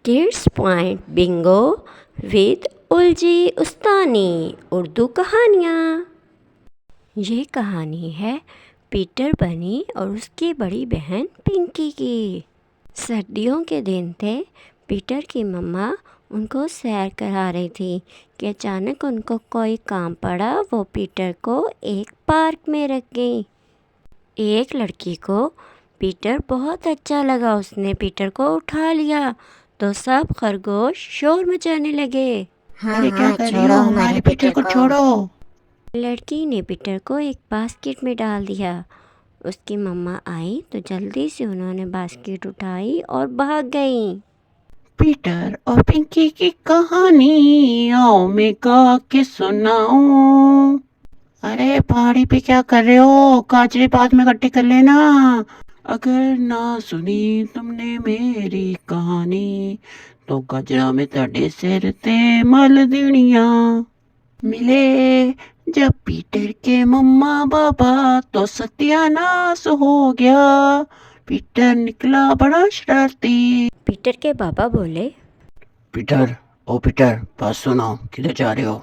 Kids point bingo with उलजी उस्तानी उर्दू कहानियाँ। ये कहानी है पीटर बनी और उसकी बड़ी बहन पिंकी की। सर्दियों के दिन थे। पीटर की मम्मा उनको सैर करा रही थी कि अचानक उनको कोई काम पड़ा। वो पीटर को एक पार्क में रख गई। एक लड़की को पीटर बहुत अच्छा लगा। उसने पीटर को उठा लिया तो सब खरगोश शोर मचाने लगे। अरे क्या कर रही हो? हमारे पीटर को छोड़ो। लड़की ने पीटर को एक बास्केट में डाल दिया। उसकी मम्मा आई तो जल्दी से उन्होंने बास्केट उठाई और भाग गई। पीटर और पिंकी की कहानी आओ मैं गा के सुनाऊं। अरे पहाड़ी पे क्या कर रहे हो? काजरे बाद में इकट्ठे कर लेना। अगर ना सुनी तुमने मेरी कहानी तो गजरा में तड़े सिर ते मल दीनिया। मिले जब पीटर के मम्मा पापा तो सत्यानाश हो गया। पीटर निकला बड़ा शरारती। पीटर के पापा बोले, पीटर, ओ पीटर, बात सुनो, किधर जा रहे हो?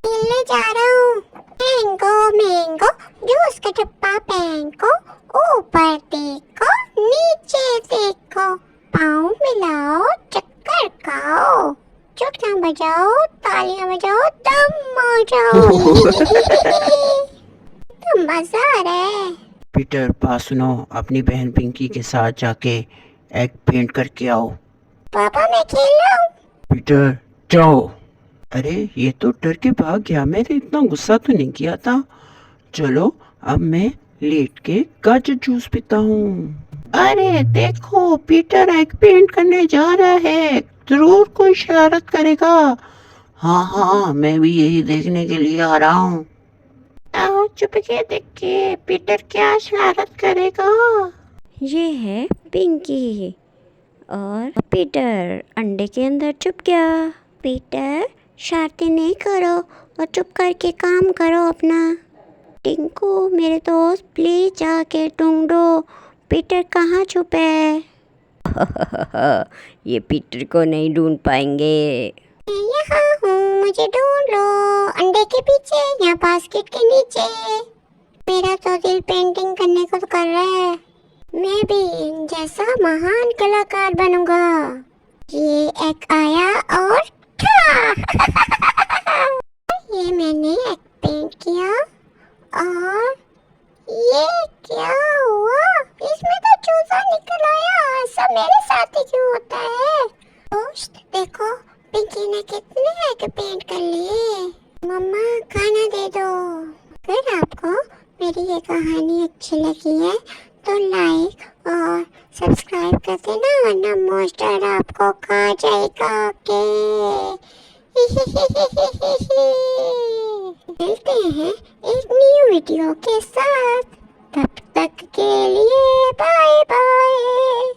खेलने जा रहा हूँ। मैंगो मैंगो जूस का डब्बा फेंको, ऊपर देखो नीचे देखो, पाँव मिलाओ चक्कर खाओ, चुटकियाँ बजाओ तालियां बजाओ दम हो जाओ। तो मजा आ रहा है। पीटर, बात सुनो, अपनी बहन पिंकी के साथ जाके एग पेंट करके आओ। पापा मैं खेल रहा हूँ। पीटर, जाओ। अरे ये तो डर के भाग गया। मैंने इतना गुस्सा तो नहीं किया था। चलो अब मैं लेट के गाजर जूस पीता हूँ। अरे देखो, पीटर एग पेंट करने जा रहा है। जरूर कोई शरारत करेगा। हाँ हाँ, मैं भी यही देखने के लिए आ रहा हूँ। आओ चुप के देखिए, पीटर क्या शरारत करेगा। ये है पिंकी और पीटर अंडे के अंदर छुप गया। पीटर शरारतें नहीं करो और चुप करके काम करो अपना। टिंकू मेरे दोस्त प्लीज जाके ढूंढो पीटर कहाँ छुपा है। ये पीटर को नहीं ढूंढ पाएंगे। मैं यहाँ हूँ, मुझे ढूंढ लो। अंडे के पीछे या बास्केट के नीचे। मेरा तो दिल पेंटिंग करने को तो कर रहा है। मैं भी इन जैसा महान कलाकार बनूंगा। ये एक आया और था। ये मैंने एक पेंट किया और ये क्या हुआ? इसमें तो चूजा निकल आया। सब मेरे साथ ही क्यों होता है? दोस्त देखो, पिंकी ने कितने एग पेंट कर लिए। मम्मा खाना दे दो। अगर आपको मेरी ये कहानी अच्छी लगी है तो लाइक और सब्सक्राइब कर देना, वरना मोस्टर आपको खा जाएगा के। मिलते हैं एक न्यू वीडियो के साथ। तब तक के लिए बाय बाय।